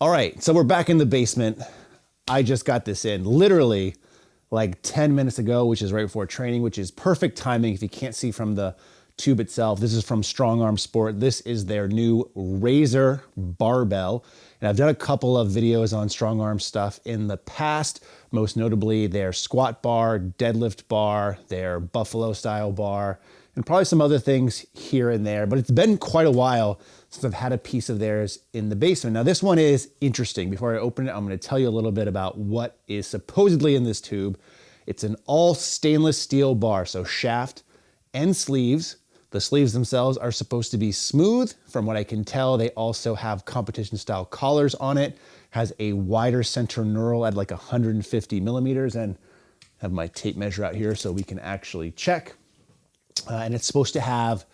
All right, so we're back in the basement. I just got this in literally like 10 minutes ago, which is right before training, which is perfect timing if you can't see from the tube itself. This is from Strong Arm Sport. This is their new Razor barbell. And I've done a couple of videos on strong arm stuff in the past, most notably their squat bar, deadlift bar, their buffalo style bar, and probably some other things here and there. But it's been quite a while since I've had a piece of theirs in the basement. Now this one is interesting. Before I open it, I'm gonna tell you a little bit about what is supposedly in this tube. It's an all stainless steel bar, so shaft and sleeves. The sleeves themselves are supposed to be smooth. From what I can tell, they also have competition style collars on it. Has a wider center knurl at like 150 millimeters, and have my tape measure out here so we can actually check. And it's supposed to have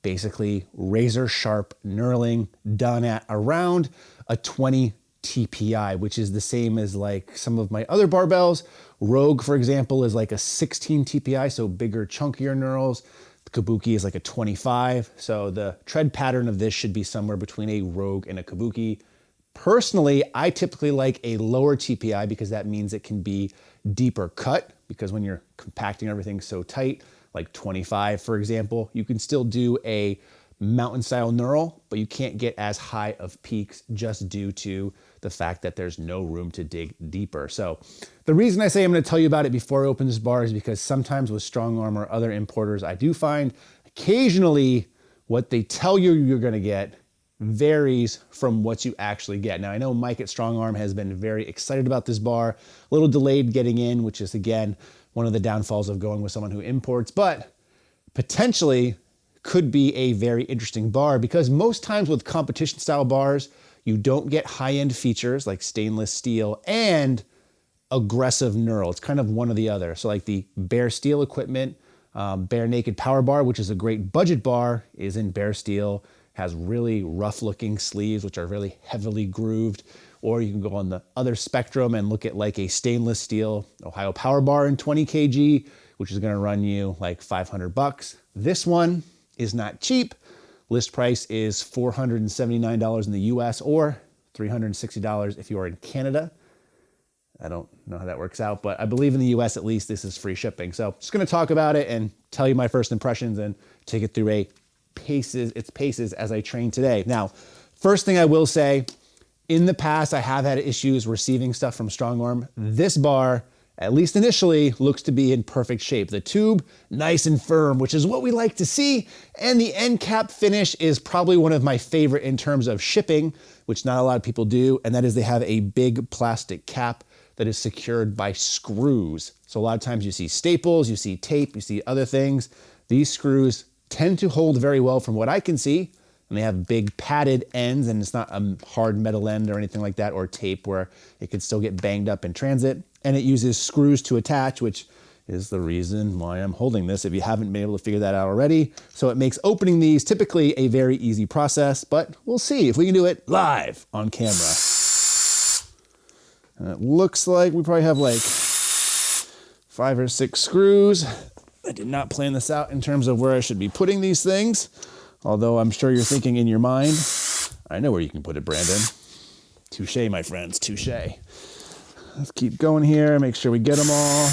basically razor sharp knurling done at around a 20 TPI, which is the same as like some of my other barbells. Rogue, for example, is like a 16 TPI, so bigger, chunkier knurls. The Kabuki is like a 25. So the tread pattern of this should be somewhere between a Rogue and a Kabuki. Personally, I typically like a lower TPI because that means it can be deeper cut, because when you're compacting everything so tight, like 25, for example, you can still do a mountain style knurl, but you can't get as high of peaks just due to the fact that there's no room to dig deeper. So the reason I say I'm going to tell you about it before I open this bar is because sometimes with Strong Arm or other importers, I do find occasionally what they tell you you're going to get varies from what you actually get. Now I know Mike at Strong Arm has been very excited about this bar, a little delayed getting in, which is again one of the downfalls of going with someone who imports, but potentially could be a very interesting bar, because most times with competition style bars, you don't get high-end features like stainless steel and aggressive knurl. It's kind of one or the other. So like the bare steel equipment, bare naked power bar, which is a great budget bar, is in bare steel, has really rough looking sleeves, which are really heavily grooved. Or you can go on the other spectrum and look at like a stainless steel Ohio power bar in 20 kg, which is gonna run you like 500 bucks. This one is not cheap. List price is $479 in the US or $360 if you are in Canada. I don't know how that works out, but I believe in the US at least this is free shipping. So just gonna talk about it and tell you my first impressions and take it through its paces as I train today. Now, first thing I will say, in the past, I have had issues receiving stuff from Strong Arm. This bar, at least initially, looks to be in perfect shape. The tube, nice and firm, which is what we like to see. And the end cap finish is probably one of my favorite in terms of shipping, which not a lot of people do. And that is they have a big plastic cap that is secured by screws. So a lot of times you see staples, you see tape, you see other things. These screws tend to hold very well from what I can see. And they have big padded ends, and it's not a hard metal end or anything like that, or tape where it could still get banged up in transit. And it uses screws to attach, which is the reason why I'm holding this, if you haven't been able to figure that out already. So it makes opening these typically a very easy process, but we'll see if we can do it live on camera. And it looks like we probably have like 5 or 6 screws. I did not plan this out in terms of where I should be putting these things. Although I'm sure you're thinking in your mind, I know where you can put it, Brandon. Touche, my friends, touche. Let's keep going here, make sure we get them all.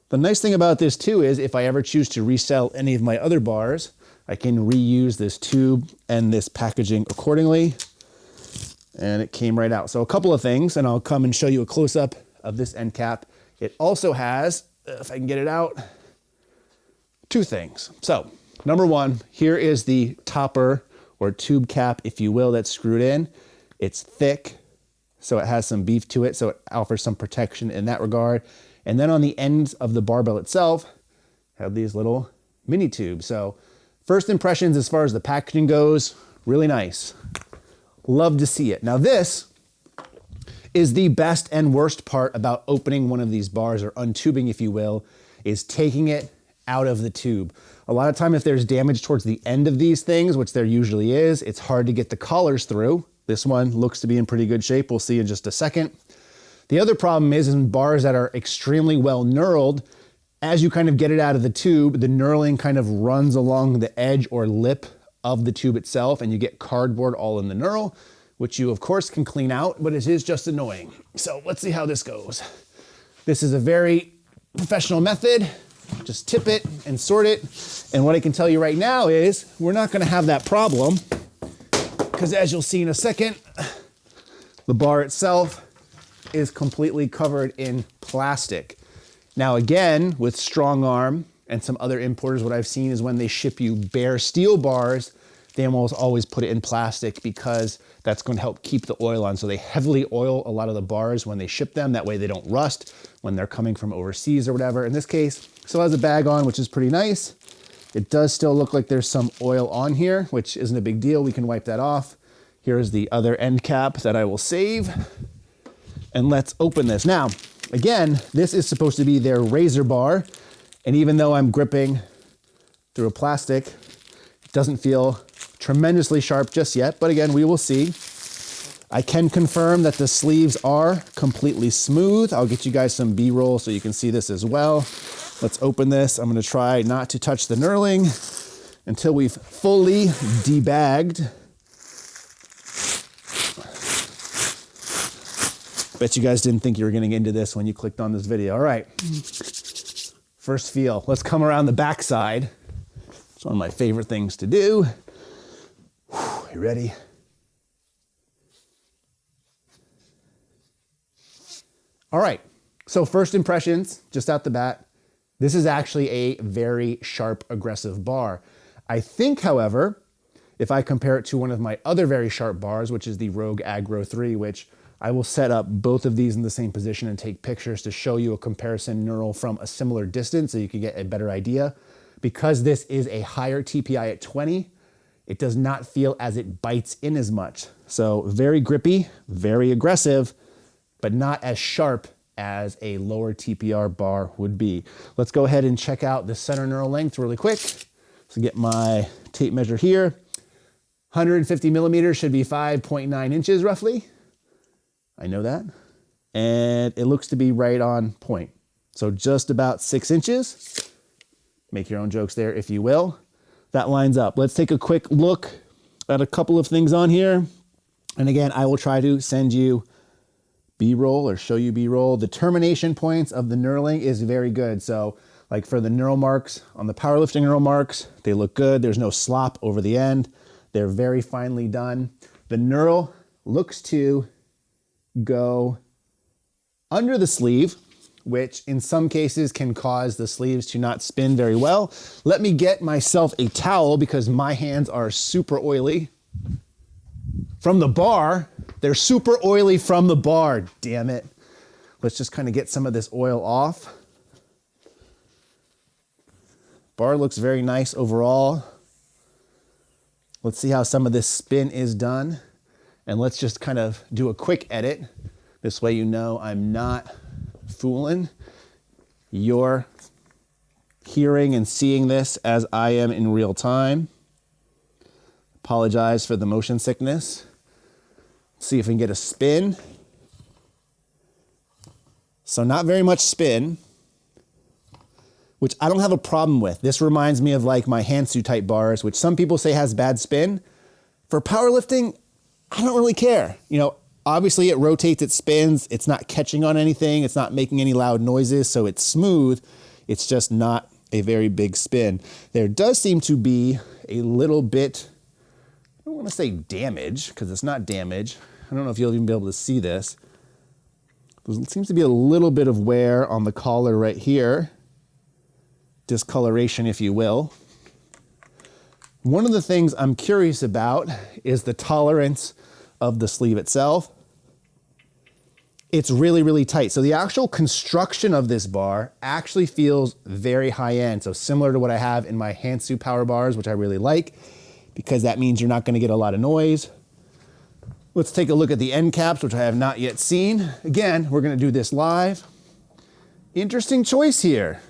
The nice thing about this too is if I ever choose to resell any of my other bars, I can reuse this tube and this packaging accordingly. And it came right out. So a couple of things, and I'll come and show you a close-up of this end cap. It also has, if I can get it out, 2 things. So, number one, here is the topper or tube cap, if you will, that's screwed in. It's thick, so it has some beef to it, so it offers some protection in that regard. And then on the ends of the barbell itself, have these little mini tubes. So, first impressions as far as the packaging goes, really nice. Love to see it. Now this is the best and worst part about opening one of these bars, or untubing, if you will, is taking it out of the tube. A lot of time if there's damage towards the end of these things, which there usually is, it's hard to get the collars through. This one looks to be in pretty good shape. We'll see in just a second. The other problem is in bars that are extremely well knurled, as you kind of get it out of the tube, the knurling kind of runs along the edge or lip of the tube itself, and you get cardboard all in the knurl, which you of course can clean out, but it is just annoying. So let's see how this goes. This is a very professional method. Just tip it and sort it. And what I can tell you right now is we're not gonna have that problem, because as you'll see in a second, the bar itself is completely covered in plastic. Now again, with Strong Arm and some other importers, what I've seen is when they ship you bare steel bars, they almost always put it in plastic because that's going to help keep the oil on. So they heavily oil a lot of the bars when they ship them. That way they don't rust when they're coming from overseas or whatever. In this case, still has a bag on, which is pretty nice. It does still look like there's some oil on here, which isn't a big deal. We can wipe that off. Here's the other end cap that I will save. And let's open this. Now, again, this is supposed to be their razor bar. And even though I'm gripping through a plastic, it doesn't feel tremendously sharp just yet, but again, we will see. I can confirm that the sleeves are completely smooth. I'll get you guys some B-roll so you can see this as well. Let's open this. I'm gonna try not to touch the knurling until we've fully debagged. Bet you guys didn't think you were getting into this when you clicked on this video. All right, first feel. Let's come around the backside. It's one of my favorite things to do. You ready? All right, so first impressions, just out the bat, this is actually a very sharp, aggressive bar. I think, however, if I compare it to one of my other very sharp bars, which is the Rogue Agro 3, which I will set up both of these in the same position and take pictures to show you a comparison knurl from a similar distance so you can get a better idea. Because this is a higher TPI at 20, it does not feel as it bites in as much. So very grippy, very aggressive, but not as sharp as a lower TPR bar would be. Let's go ahead and check out the center knurl length really quick. So get my tape measure here. 150 millimeters should be 5.9 inches roughly. I know that. And it looks to be right on point. So just about 6 inches. Make your own jokes there if you will. That lines up. Let's take a quick look at a couple of things on here. And again, I will try to send you B-roll or show you B-roll. The termination points of the knurling is very good. So like for the knurl marks on the powerlifting knurl marks, they look good. There's no slop over the end. They're very finely done. The knurl looks to go under the sleeve, which in some cases can cause the sleeves to not spin very well. Let me get myself a towel because my hands are super oily. From the bar, they're super oily from the bar, damn it. Let's just kind of get some of this oil off. Bar looks very nice overall. Let's see how some of this spin is done. And let's just kind of do a quick edit. This way you know I'm not fooling. You're hearing and seeing this as I am in real time. Apologize for the motion sickness. See if we can get a spin. So not very much spin, which I don't have a problem with. This reminds me of like my Hansu type bars, which some people say has bad spin. For powerlifting, I don't really care. You know, obviously it rotates, it spins, it's not catching on anything, it's not making any loud noises, so it's smooth. It's just not a very big spin. There does seem to be a little bit, I don't want to say damage, because it's not damage. I don't know if you'll even be able to see this. There seems to be a little bit of wear on the collar right here. Discoloration, if you will. One of the things I'm curious about is the tolerance of the sleeve itself. It's really, really tight. So the actual construction of this bar actually feels very high end. So similar to what I have in my Hansu power bars, which I really like, because that means you're not gonna get a lot of noise. Let's take a look at the end caps, which I have not yet seen. Again, we're gonna do this live. Interesting choice here.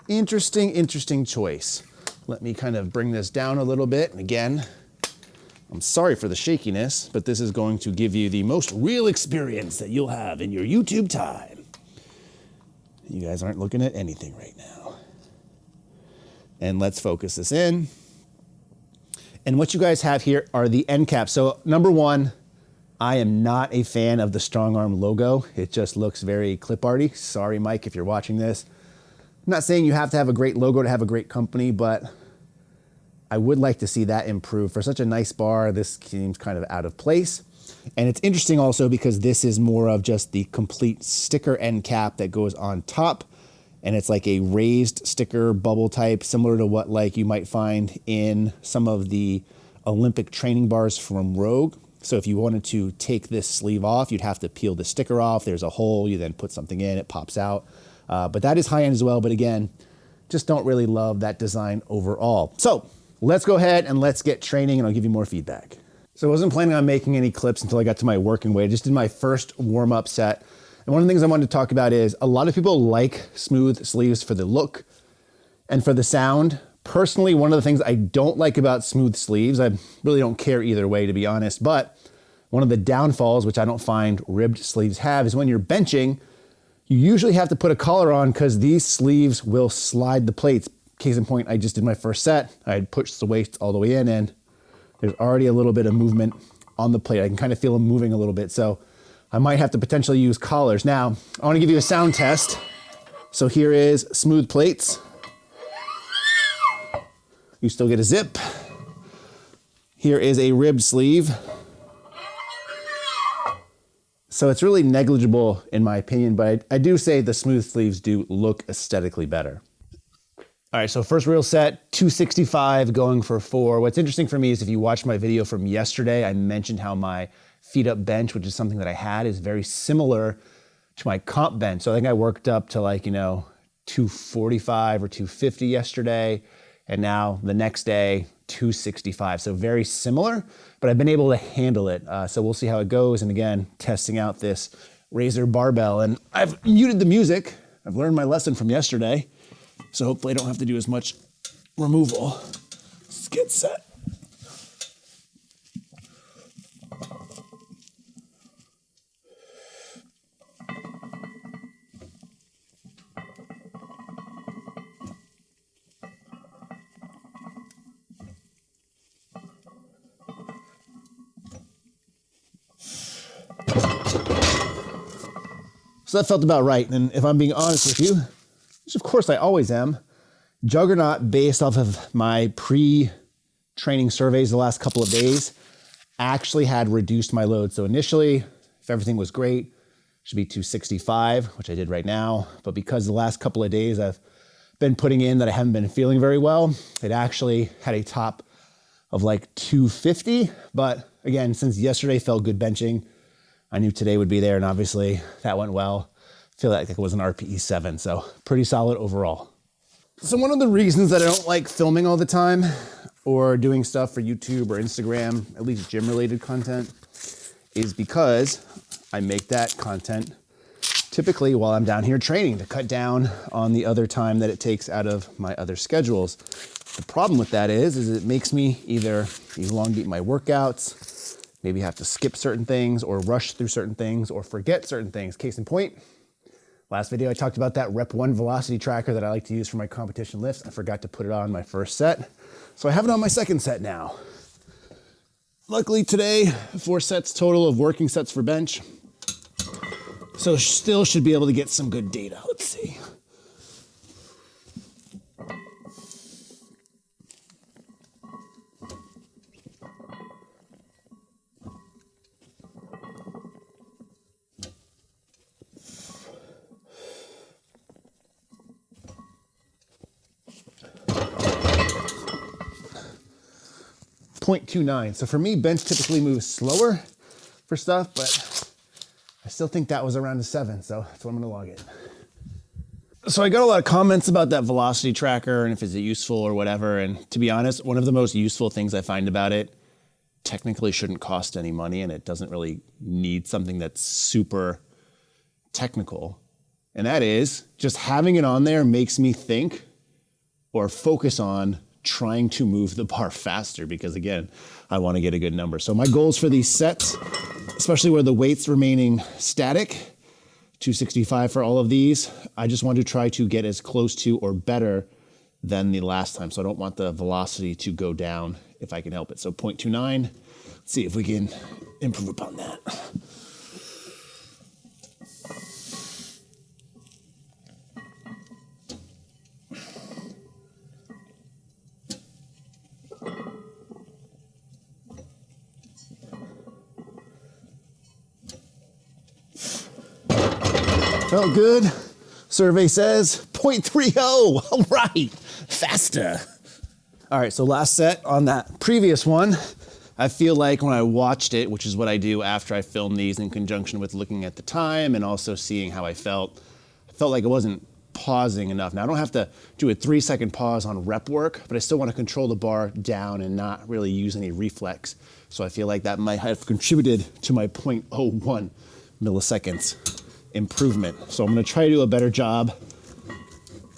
Interesting choice. Let me kind of bring this down a little bit. And again, I'm sorry for the shakiness, but this is going to give you the most real experience that you'll have in your YouTube time. You guys aren't looking at anything right now. And let's focus this in. And what you guys have here are the end caps. So number one, I am not a fan of the strong arm logo. It just looks very clip arty. Sorry, Mike, if you're watching this. I'm not saying you have to have a great logo to have a great company, but I would like to see that improve. For such a nice bar, this seems kind of out of place. And it's interesting also because this is more of just the complete sticker end cap that goes on top. And it's like a raised sticker bubble type, similar to what like you might find in some of the Olympic training bars from Rogue. So if you wanted to take this sleeve off, you'd have to peel the sticker off. There's a hole, you then put something in, it pops out. But that is high end as well. But again, just don't really love that design overall. So let's go ahead and let's get training and I'll give you more feedback. So I wasn't planning on making any clips until I got to my working weight. I just did my first warm-up set. And one of the things I wanted to talk about is a lot of people like smooth sleeves for the look and for the sound. Personally, one of the things I don't like about smooth sleeves, I really don't care either way, to be honest, but one of the downfalls, which I don't find ribbed sleeves have, is when you're benching, you usually have to put a collar on because these sleeves will slide the plates. Case in point, I just did my first set. I had pushed the weights all the way in and there's already a little bit of movement on the plate. I can kind of feel them moving a little bit. So I might have to potentially use collars. Now, I want to give you a sound test. So here is smooth plates. You still get a zip. Here is a ribbed sleeve. So it's really negligible in my opinion, but I do say the smooth sleeves do look aesthetically better. All right, so first real set, 265 going for 4. What's interesting for me is if you watch my video from yesterday, I mentioned how my feet up bench, which is something that I had, is very similar to my comp bench. So I think I worked up to like, 245 or 250 yesterday. And now the next day, 265. So very similar, but I've been able to handle it. So we'll see how it goes. And again, testing out this Razor barbell. And I've muted the music. I've learned my lesson from yesterday. So hopefully I don't have to do as much removal. Let's get set. So that felt about right. And if I'm being honest with you, which of course I always am, Juggernaut, based off of my pre-training surveys the last couple of days, actually had reduced my load. So initially, if everything was great, it should be 265, which I did right now. But because the last couple of days I've been putting in that I haven't been feeling very well, it actually had a top of like 250. But again, since yesterday felt good benching, I knew today would be there, and obviously that went well. I feel like it was an RPE 7, so pretty solid overall. So one of the reasons that I don't like filming all the time or doing stuff for YouTube or Instagram, at least gym-related content, is because I make that content typically while I'm down here training to cut down on the other time that it takes out of my other schedules. The problem with that is it makes me either elongate my workouts, maybe have to skip certain things or rush through certain things or forget certain things. Case in point, last video I talked about that Rep 1 velocity tracker that I like to use for my competition lifts. I forgot to put it on my first set. So I have it on my second set now. Luckily today, 4 sets total of working sets for bench. So still should be able to get some good data. Let's see. .29. So for me, bench typically moves slower for stuff, but I still think that was around a 7, so that's what I'm gonna log it. So I got a lot of comments about that velocity tracker and if it's useful or whatever, and to be honest, one of the most useful things I find about it technically shouldn't cost any money, and it doesn't really need something that's super technical. And that is, just having it on there makes me think or focus on trying to move the bar faster because again, I want to get a good number. So my goals for these sets, especially where the weight's remaining static, 265 for all of these, I just want to try to get as close to or better than the last time. So I don't want the velocity to go down if I can help it. So 0.29, let's see if we can improve upon that. Felt good. Survey says 0.30. All right, faster. All right, so last set on that previous one. I feel like when I watched it, which is what I do after I film these in conjunction with looking at the time and also seeing how I felt like it wasn't pausing enough. Now I don't have to do a 3-second pause on rep work, but I still want to control the bar down and not really use any reflex. So I feel like that might have contributed to my 0.01 milliseconds improvement. So I'm gonna try to do a better job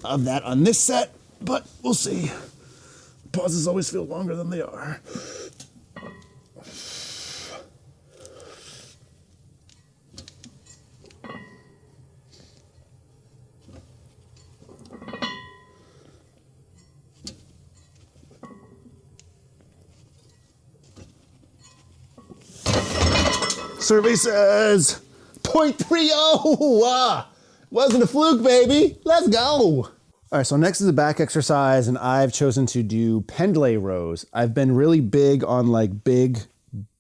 of that on this set, but we'll see. Pauses always feel longer than they are. Survey says 0.30. Wasn't a fluke, baby. Let's go. All right, so next is a back exercise, and I've chosen to do Pendlay Rows. I've been really big on like big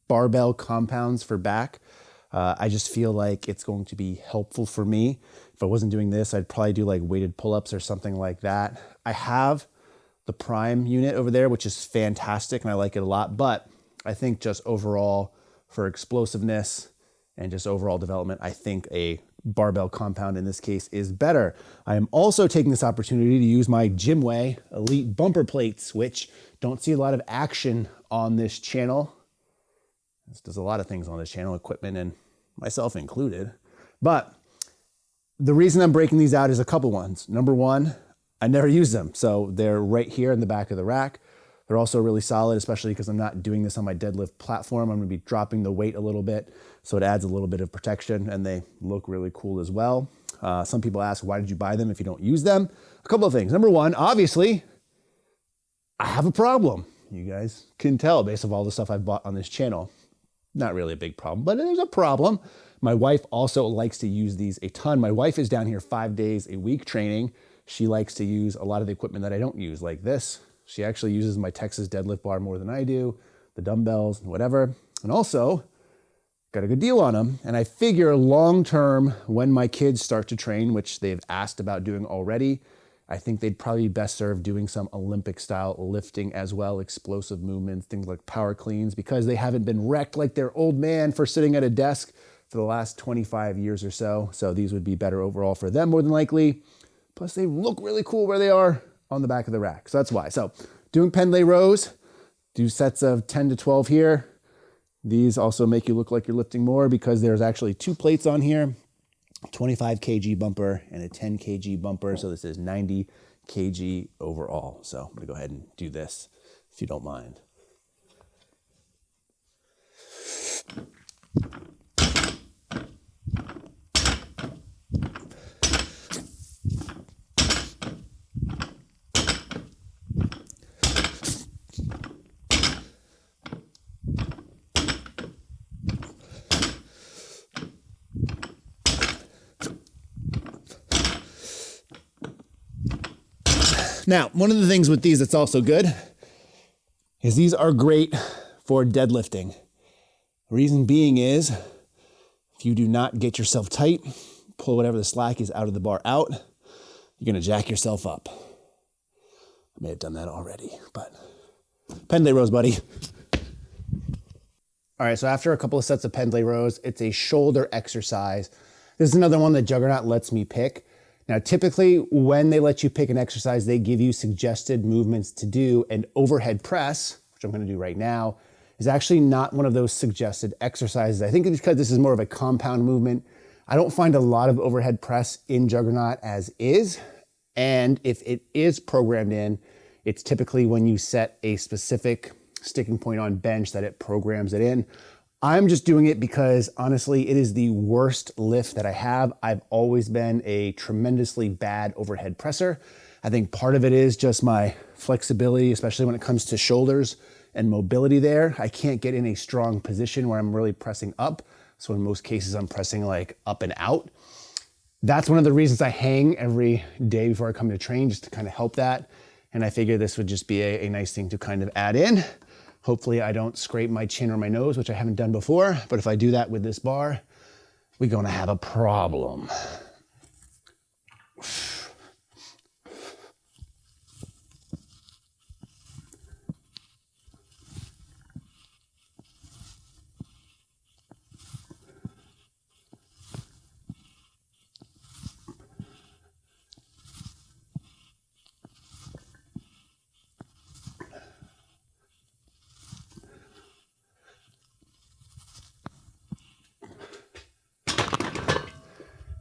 barbell compounds for back. I just feel like it's going to be helpful for me. If I wasn't doing this, I'd probably do like weighted pull-ups or something like that. I have the Prime unit over there, which is fantastic, and I like it a lot, but I think just overall for explosiveness and just overall development, I think a barbell compound in this case is better. I am also taking this opportunity to use my Gymway Elite bumper plates, which don't see a lot of action on this channel. This does a lot of things on this channel, equipment and myself included. But the reason I'm breaking these out is a couple ones. Number one, I never use them. So they're right here in the back of the rack. They're also really solid, especially because I'm not doing this on my deadlift platform. I'm gonna be dropping the weight a little bit, so it adds a little bit of protection, and they look really cool as well. Some people ask, why did you buy them if you don't use them? A couple of things. Number one, obviously, I have a problem. You guys can tell based on all the stuff I've bought on this channel. Not really a big problem, but there's a problem. My wife also likes to use these a ton. My wife is down here 5 days a week training. She likes to use a lot of the equipment that I don't use, like this. She actually uses my Texas deadlift bar more than I do, the dumbbells, whatever. And also, got a good deal on them. And I figure long-term, when my kids start to train, which they've asked about doing already, I think they'd probably be best served doing some Olympic-style lifting as well, explosive movements, things like power cleans, because they haven't been wrecked like their old man for sitting at a desk for the last 25 years or so. So these would be better overall for them more than likely. Plus, they look really cool where they are on the back of the rack. So that's why. So doing Pendlay Rows, do sets of 10 to 12 here. These also make you look like you're lifting more because there's actually 2 plates on here, 25 kg bumper and a 10 kg bumper. So this is 90 kg overall. So I'm gonna go ahead and do this if you don't mind. Now, one of the things with these that's also good is these are great for deadlifting. The reason being is if you do not get yourself tight, pull whatever the slack is out of the bar out, you're gonna jack yourself up. I may have done that already, but Pendlay Rows, buddy. All right, so after a couple of sets of Pendlay Rows, it's a shoulder exercise. This is another one that Juggernaut lets me pick. Now, typically when they let you pick an exercise, they give you suggested movements to do, and overhead press, which I'm gonna do right now, is actually not one of those suggested exercises. I think it's because this is more of a compound movement. I don't find a lot of overhead press in Juggernaut as is, and if it is programmed in, it's typically when you set a specific sticking point on bench that it programs it in. I'm just doing it because honestly, it is the worst lift that I have. I've always been a tremendously bad overhead presser. I think part of it is just my flexibility, especially when it comes to shoulders and mobility there. I can't get in a strong position where I'm really pressing up. So in most cases, I'm pressing like up and out. That's one of the reasons I hang every day before I come to train, just to kind of help that. And I figure this would just be a nice thing to kind of add in. Hopefully I don't scrape my chin or my nose, which I haven't done before. But if I do that with this bar, we're gonna have a problem.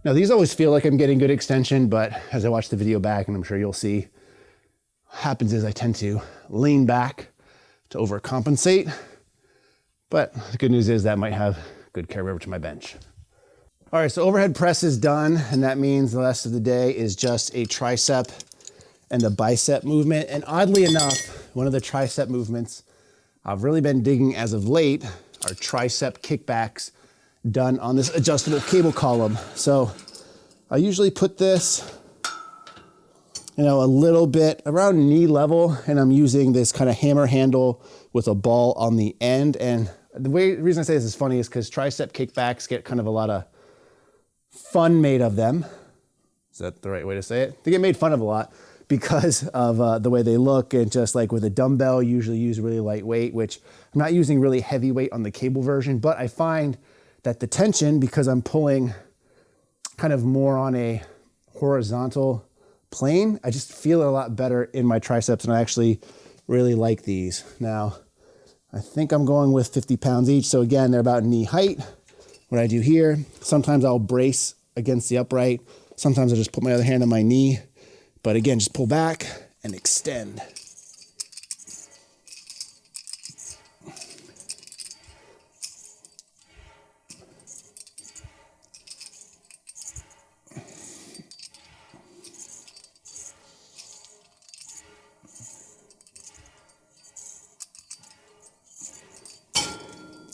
Now these always feel like I'm getting good extension, but as I watch the video back, and I'm sure you'll see, what happens is I tend to lean back to overcompensate. But the good news is that might have good carry over to my bench. All right, so overhead press is done, and that means the rest of the day is just a tricep and a bicep movement. And oddly enough, one of the tricep movements I've really been digging as of late are tricep kickbacks done on this adjustable cable column. So I usually put this, a little bit around knee level, and I'm using this kind of hammer handle with a ball on the end. And the reason I say this is funny is because tricep kickbacks get kind of a lot of fun made of them. Is that the right way to say it? They get made fun of a lot because of the way they look, and just like with a dumbbell, usually use really lightweight, which I'm not using really heavy weight on the cable version, but I find that the tension, because I'm pulling kind of more on a horizontal plane, I just feel it a lot better in my triceps, and I actually really like these. Now, I think I'm going with 50 pounds each, so again, they're about knee height. What I do here, sometimes I'll brace against the upright, sometimes I'll just put my other hand on my knee, but again, just pull back and extend.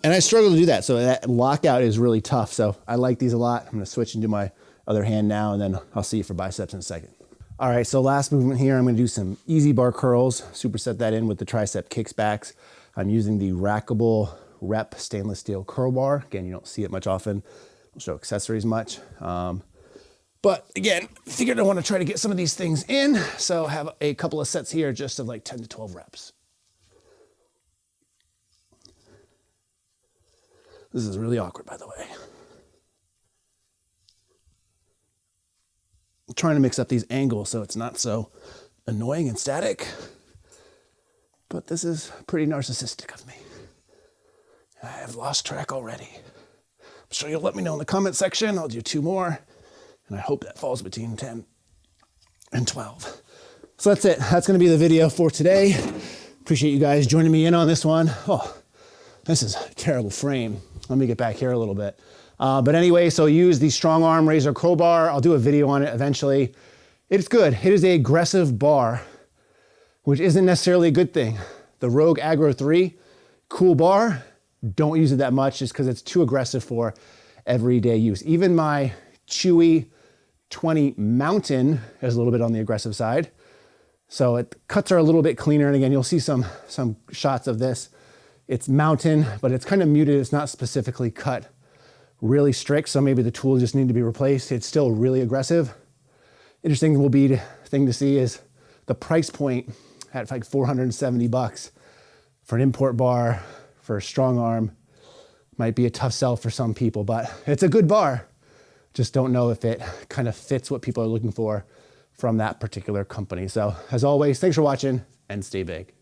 And I struggle to do that, so that lockout is really tough. So I like these a lot. I'm gonna switch into my other hand now, and then I'll see you for biceps in a second. All right, so last movement here, I'm gonna do some easy bar curls, superset that in with the tricep kickbacks. I'm using the Rackable Rep stainless steel curl bar. Again, you don't see it much often. I'll show accessories much. But again, figured I wanna try to get some of these things in, so have a couple of sets here just of like 10 to 12 reps. This is really awkward, by the way. I'm trying to mix up these angles so it's not so annoying and static, but this is pretty narcissistic of me. I have lost track already. I'm sure you'll let me know in the comment section. I'll do 2 more, and I hope that falls between 10 and 12. So that's it. That's gonna be the video for today. Appreciate you guys joining me in on this one. Oh, this is a terrible frame. Let me get back here a little bit. But anyway, so use the strong arm razor crowbar. I'll do a video on it eventually. It's good. It is an aggressive bar, which isn't necessarily a good thing. The Rogue Agro 3, cool bar. Don't use it that much just because it's too aggressive for everyday use. Even my Chewy 20 Mountain is a little bit on the aggressive side. So it cuts are a little bit cleaner. And again, you'll see some shots of this. It's Mountain, but it's kind of muted. It's not specifically cut really strict, so maybe the tools just need to be replaced. It's still really aggressive. Interesting thing to see is the price point at like 470 bucks for an import bar for a strong arm. Might be a tough sell for some people, but it's a good bar. Just don't know if it kind of fits what people are looking for from that particular company. So as always, thanks for watching and stay big.